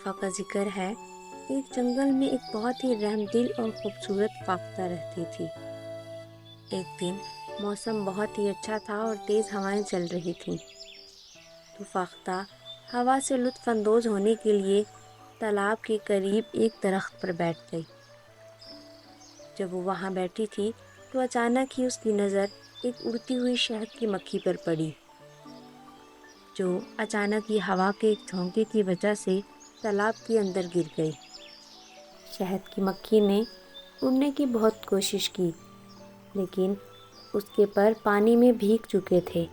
دفعہ کا ذکر ہے، ایک جنگل میں ایک بہت ہی رحم دل اور خوبصورت فاختہ رہتی تھی۔ ایک دن موسم بہت ہی اچھا تھا اور تیز ہوائیں چل رہی تھیں، تو فاختہ ہوا سے لطف اندوز ہونے کے لیے تالاب کے قریب ایک درخت پر بیٹھ گئی۔ جب وہ وہاں بیٹھی تھی تو اچانک ہی اس کی نظر ایک اڑتی ہوئی شہد کی مکھی پر پڑی، جو اچانک ہی ہوا کے ایک جھونکے کی وجہ سے تالاب کے اندر گر گئی۔ شہد کی مکھی نے اڑنے کی بہت کوشش کی، لیکن اس کے پر پانی میں بھیگ چکے تھے،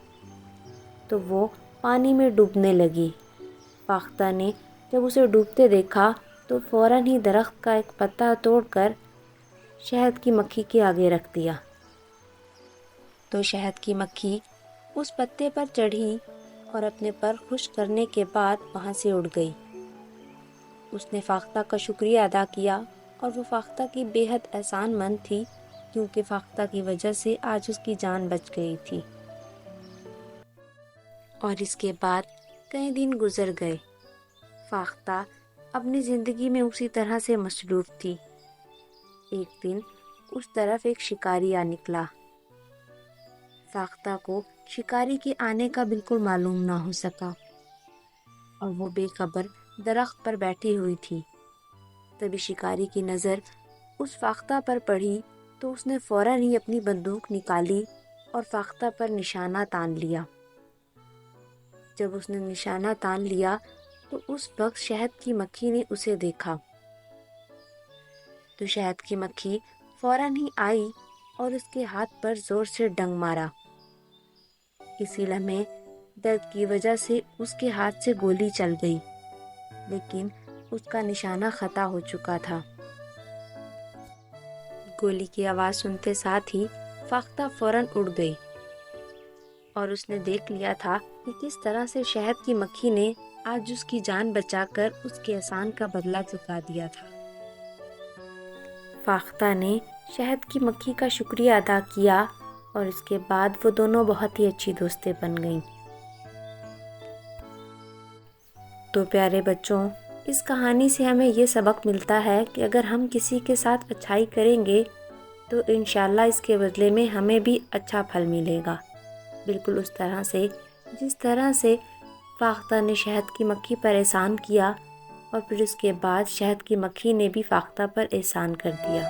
تو وہ پانی میں ڈوبنے لگی۔ فاختہ نے جب اسے ڈوبتے دیکھا تو فوراً ہی درخت کا ایک پتا توڑ کر شہد کی مکھی کے آگے رکھ دیا۔ تو شہد کی مکھی اس پتے پر چڑھی اور اپنے پر خشک کرنے کے بعد وہاں سے اڑ گئی۔ اس نے فاختہ کا شکریہ ادا کیا اور وہ فاختہ کی بے حد احسان مند تھی، کیونکہ فاختہ کی وجہ سے آج اس کی جان بچ گئی تھی۔ اور اس کے بعد کئی دن گزر گئے۔ فاختہ اپنی زندگی میں اسی طرح سے مصروف تھی۔ ایک دن اس طرف ایک شکاری آ نکلا۔ فاختہ کو شکاری کے آنے کا بالکل معلوم نہ ہو سکا اور وہ بے خبر درخت پر بیٹھی ہوئی تھی۔ تبھی شکاری کی نظر اس فاختہ پر پڑی تو اس نے فوراً ہی اپنی بندوق نکالی اور فاختہ پر نشانہ تان لیا۔ جب اس نے نشانہ تان لیا تو اس وقت شہد کی مکھی نے اسے دیکھا، تو شہد کی مکھی فوراً ہی آئی اور اس کے ہاتھ پر زور سے ڈنگ مارا۔ اسی لمحے درد کی وجہ سے اس کے ہاتھ سے گولی چل گئی، لیکن اس کا نشانہ خطا ہو چکا تھا۔ گولی کی آواز سنتے ساتھ ہی فاختہ فوراً اڑ گئی، اور اس نے دیکھ لیا تھا کہ کس طرح سے شہد کی مکھی نے آج اس کی جان بچا کر اس کے احسان کا بدلہ چکا دیا تھا۔ فاختہ نے شہد کی مکھی کا شکریہ ادا کیا اور اس کے بعد وہ دونوں بہت ہی اچھی دوستیں بن گئیں۔ تو پیارے بچوں، اس کہانی سے ہمیں یہ سبق ملتا ہے کہ اگر ہم کسی کے ساتھ اچھائی کریں گے تو انشاءاللہ اس کے بدلے میں ہمیں بھی اچھا پھل ملے گا، بالکل اس طرح سے جس طرح سے فاختہ نے شہد کی مکھی پر احسان کیا اور پھر اس کے بعد شہد کی مکھی نے بھی فاختہ پر احسان کر دیا۔